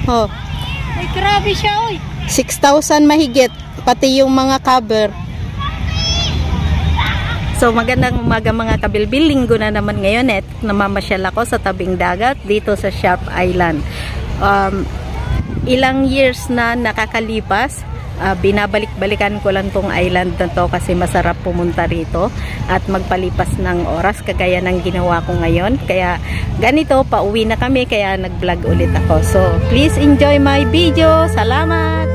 Oh. Ay, grabe siya, oy. 6,000 mahigit, pati yung mga cover. So magandang umaga mga kabilbil, linggo na naman ngayon at namamasyal ako sa tabing dagat dito sa Sharp Island. Ilang years na nakakalipas, binabalik-balikan ko lang tong island na to kasi masarap pumunta rito at magpalipas ng oras kagaya ng ginawa ko ngayon. Kaya ganito, pauwi na kami kaya nag-vlog ulit ako. So please enjoy my video. Salamat!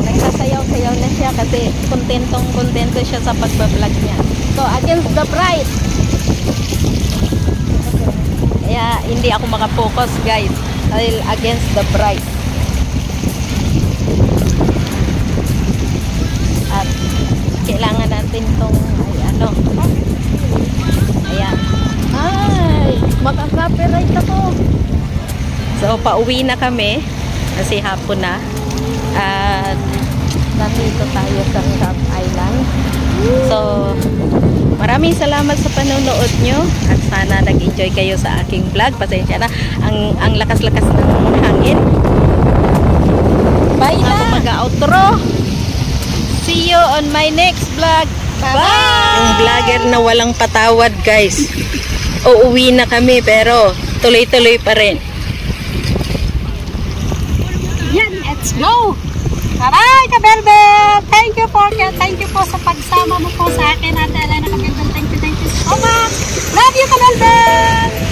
Nagsasayaw-sayaw na siya kasi kontento siya sa pagbablog niya. So, against the bright. Kaya, hindi ako makapokus, guys. Dahil against the bright. At, kailangan natin itong, ayan. Ay, makaka-copyright ako. So, pauwi na kami. Kasi hapon na. At, nandito tayo sa South Island. So, maraming salamat sa panonood nyo. At sana nag-enjoy kayo sa aking vlog. Pasensya na. Ang lakas-lakas ng hangin. Bye na! Ako mag-outro. See you on my next vlog. Bye! Yung vlogger na walang patawad, guys. Uuwi na kami pero tuloy-tuloy pa rin. Yan, let's go! Taray, Kabelbel! Thank you po sa pagsama mo po sa akin, Ate Elena Kabelbel. Thank you so much! Love you, Kabelbel!